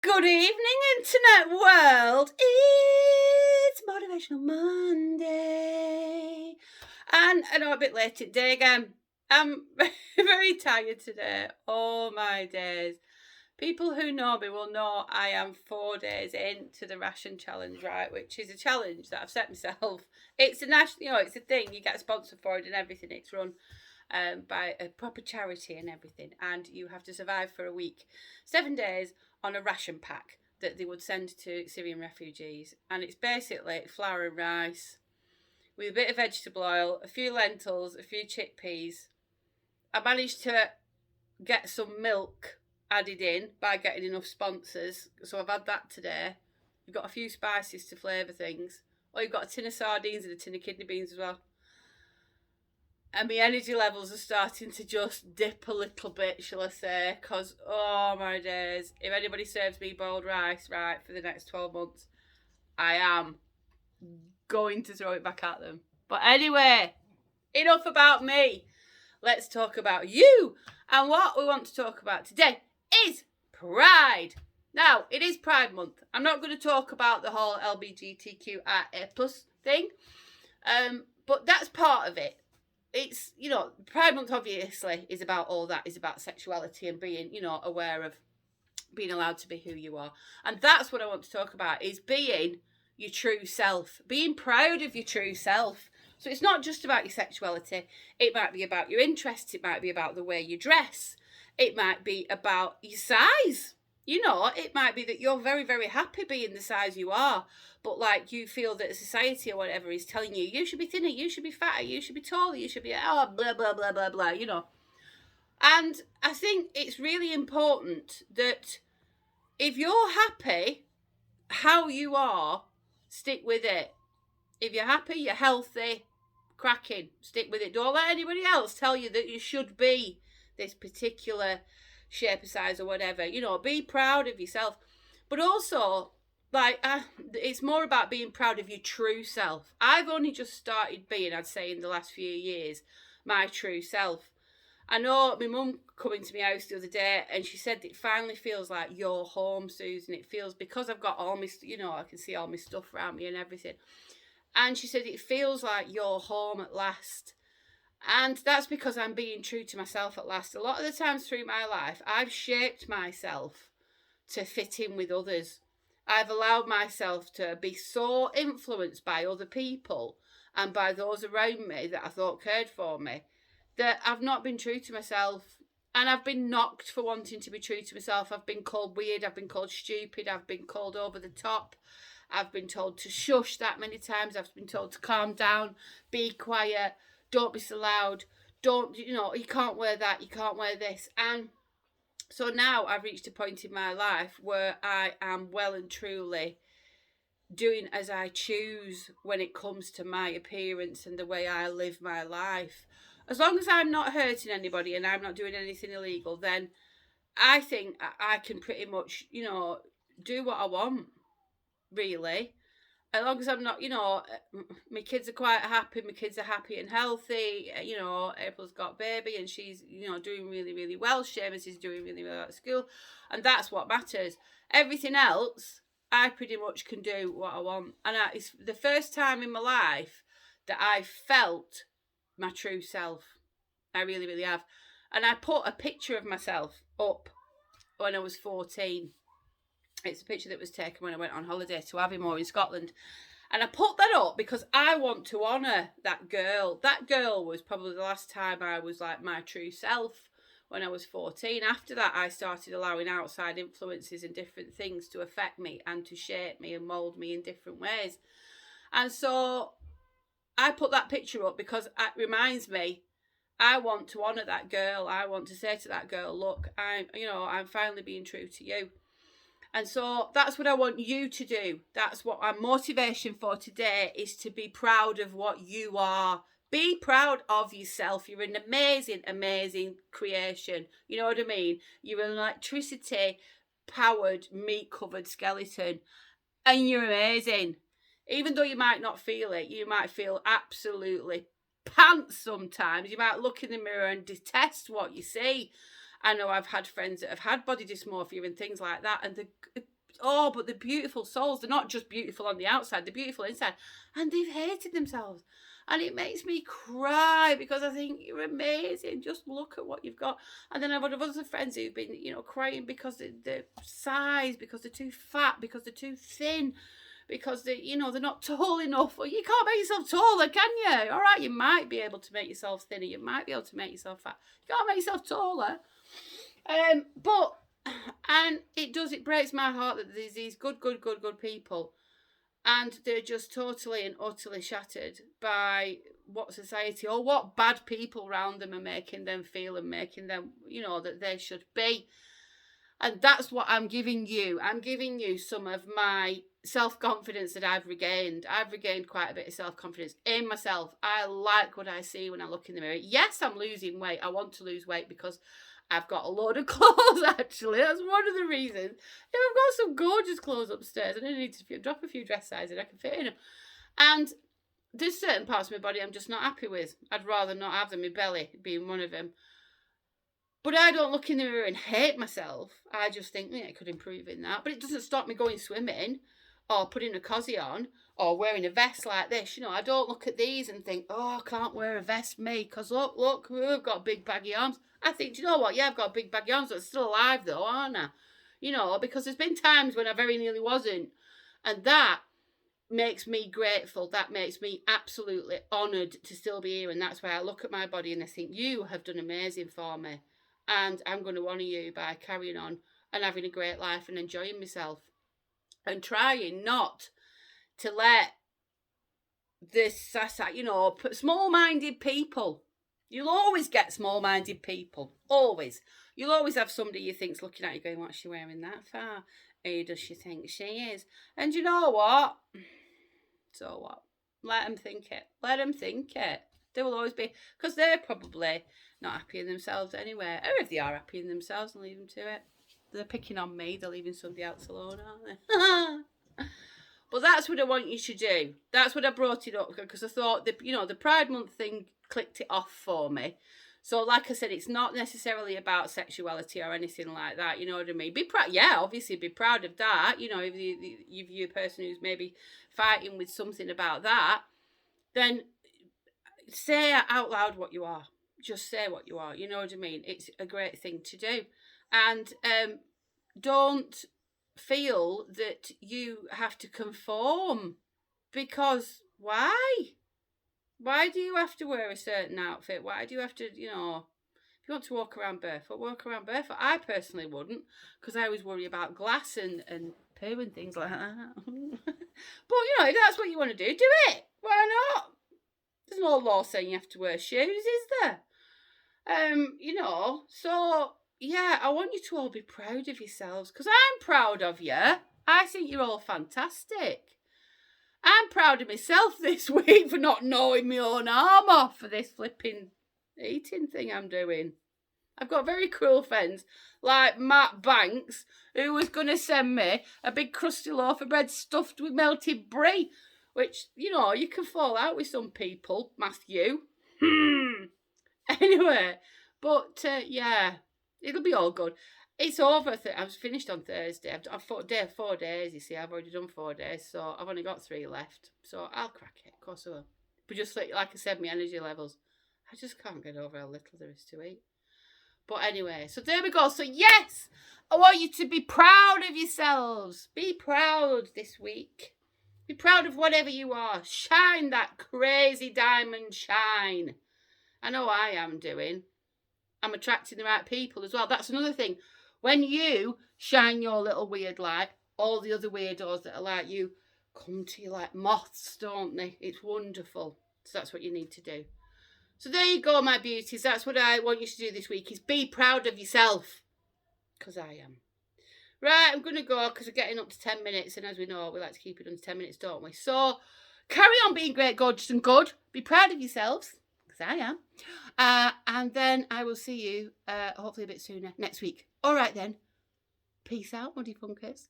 Good evening, Internet world. It's Motivational Monday. And I know I'm a bit late today again. I'm very tired today. Oh my days. People who know me will know I am 4 days into the ration challenge, right? Which is a challenge that I've set myself. It's a national, it's a thing. You get sponsored for it and everything. It's run by a proper charity and everything. And you have to survive for a week, 7 days on a ration pack that they would send to Syrian refugees. And it's basically flour and rice with a bit of vegetable oil, a few lentils, a few chickpeas. I managed to get some milk added in by getting enough sponsors. So I've had that today. You've got a few spices to flavour things. Oh, you've got a tin of sardines and a tin of kidney beans as well. And my energy levels are starting to just dip a little bit, shall I say, because, oh my days, if anybody serves me boiled rice, right, for the next 12 months, I am going to throw it back at them. But anyway, enough about me. Let's talk about you. And what we want to talk about today is Pride. Now, it is Pride Month. I'm not going to talk about the whole LGBTQIA+ thing, but that's part of it. It's, Pride Month obviously is about all that, is about sexuality and being, aware of being allowed to be who you are. And that's what I want to talk about, is being your true self, being proud of your true self. So it's not just about your sexuality. It might be about your interests. It might be about the way you dress. It might be about your size. It might be that you're very, very happy being the size you are, but like you feel that society or whatever is telling you, you should be thinner, you should be fatter, you should be taller, you should be, blah, blah, blah, blah, blah, And I think it's really important that if you're happy how you are, stick with it. If you're happy, you're healthy, cracking, stick with it. Don't let anybody else tell you that you should be this particular shape or size or whatever. Be proud of yourself. But also, it's more about being proud of your true self. I've only just started being, I'd say, in the last few years, my true self. I know my mum coming to my house the other day and she said it finally feels like your home, Susan. It feels, because I've got all my, I can see all my stuff around me and everything. And she said it feels like your home at last. And that's because I'm being true to myself at last. A lot of the times through my life, I've shaped myself to fit in with others. I've allowed myself to be so influenced by other people and by those around me that I thought cared for me, that I've not been true to myself. And I've been knocked for wanting to be true to myself. I've been called weird. I've been called stupid. I've been called over the top. I've been told to shush that many times. I've been told to calm down, be quiet, don't be so loud, don't, you can't wear that, you can't wear this. And so now I've reached a point in my life where I am well and truly doing as I choose when it comes to my appearance and the way I live my life. As long as I'm not hurting anybody and I'm not doing anything illegal, then I think I can pretty much, do what I want, really. As long as I'm not, my kids are quite happy. My kids are happy and healthy. April's got baby and she's, doing really, really well. Seamus is doing really well at school. And that's what matters. Everything else, I pretty much can do what I want. And it's the first time in my life that I felt my true self. I really, really have. And I put a picture of myself up when I was 14. It's a picture that was taken when I went on holiday to Aviemore in Scotland. And I put that up because I want to honour that girl. That girl was probably the last time I was like my true self, when I was 14. After that, I started allowing outside influences and different things to affect me and to shape me and mould me in different ways. And so I put that picture up because it reminds me, I want to honour that girl. I want to say to that girl, look, I'm finally being true to you. And so that's what I want you to do. That's what our motivation for today is, to be proud of what you are. Be proud of yourself. You're an amazing, amazing creation. You know what I mean? You're an electricity-powered, meat-covered skeleton. And you're amazing. Even though you might not feel it, you might feel absolutely pants sometimes. You might look in the mirror and detest what you see. I know I've had friends that have had body dysmorphia and things like that, and but they're beautiful souls. They're not just beautiful on the outside, they're beautiful inside. And they've hated themselves. And it makes me cry because I think you're amazing. Just look at what you've got. And then I've had other friends who've been, crying because they're size, because they're too fat, because they're too thin, because they're not tall enough. Well, you can't make yourself taller, can you? All right, you might be able to make yourself thinner. You might be able to make yourself fat. You can't make yourself taller. And it breaks my heart that there's these good people, and they're just totally and utterly shattered by what society or what bad people around them are making them feel and making them, that they should be. And that's what I'm giving you. I'm giving you some of my self-confidence that I've regained. I've regained quite a bit of self-confidence in myself. I like what I see when I look in the mirror. Yes, I'm losing weight. I want to lose weight because I've got a load of clothes, actually. That's one of the reasons. If I've got some gorgeous clothes upstairs, I don't need to drop a few dress sizes. I can fit in them. And there's certain parts of my body I'm just not happy with. I'd rather not have them, my belly being one of them. But I don't look in the mirror and hate myself. I just think, I could improve in that. But it doesn't stop me going swimming or putting a cosy on or wearing a vest like this. I don't look at these and think, I can't wear a vest, me, because look, I've got big baggy arms. I think, do you know what? Yeah, I've got big baggy arms, but I'm still alive though, aren't I? Because there's been times when I very nearly wasn't. And that makes me grateful. That makes me absolutely honoured to still be here. And that's why I look at my body and I think, you have done amazing for me. And I'm going to honour you by carrying on and having a great life and enjoying myself. And trying not to let this, small-minded people. You'll always get small-minded people. Always. You'll always have somebody you think's looking at you going, what's she wearing that for? Who does she think she is? And you know what? So what? Let them think it. Let them think it. They will always be, because they're probably not happy in themselves anyway. Or if they are happy in themselves, and leave them to it. They're picking on me. They're leaving somebody else alone, aren't they? But that's what I want you to do. That's what I brought it up, because I thought the Pride Month thing clicked it off for me. So like I said, it's not necessarily about sexuality or anything like that. You know what I mean? Be proud. Yeah, obviously be proud of that. If you're a person who's maybe fighting with something about that, then say out loud what you are. Just say what you are. You know what I mean? It's a great thing to do. And don't feel that you have to conform, because why? Why do you have to wear a certain outfit? Why do you have to, if you want to walk around barefoot, walk around barefoot. I personally wouldn't, because I always worry about glass and poo and things like that. But, if that's what you want to do it. Why not? There's no law saying you have to wear shoes, is there? So, yeah, I want you to all be proud of yourselves, because I'm proud of you. I think you're all fantastic. I'm proud of myself this week for not gnawing my own arm off for this flipping eating thing I'm doing. I've got very cruel friends like Matt Banks, who was going to send me a big crusty loaf of bread stuffed with melted brie, which, you can fall out with some people, Matthew. Anyway, but yeah, it'll be all good. It's over. I was finished on Thursday. I've 4 days, you see. I've already done 4 days, so I've only got 3 left. So I'll crack it, of course I will. But just like I said, my energy levels, I just can't get over how little there is to eat. But anyway, so there we go. So yes, I want you to be proud of yourselves. Be proud this week. Be proud of whatever you are. Shine that crazy diamond shine. I know I am doing. I'm attracting the right people as well. That's another thing. When you shine your little weird light, all the other weirdos that are like you come to you like moths, don't they? It's wonderful. So that's what you need to do. So there you go, my beauties. That's what I want you to do this week, is be proud of yourself. Because I am. Right, I'm going to go because we're getting up to 10 minutes. And as we know, we like to keep it under 10 minutes, don't we? So carry on being great, gorgeous and good. Be proud of yourselves. Because I am. And then I will see you hopefully a bit sooner next week. All right then. Peace out, Muddy Funkers.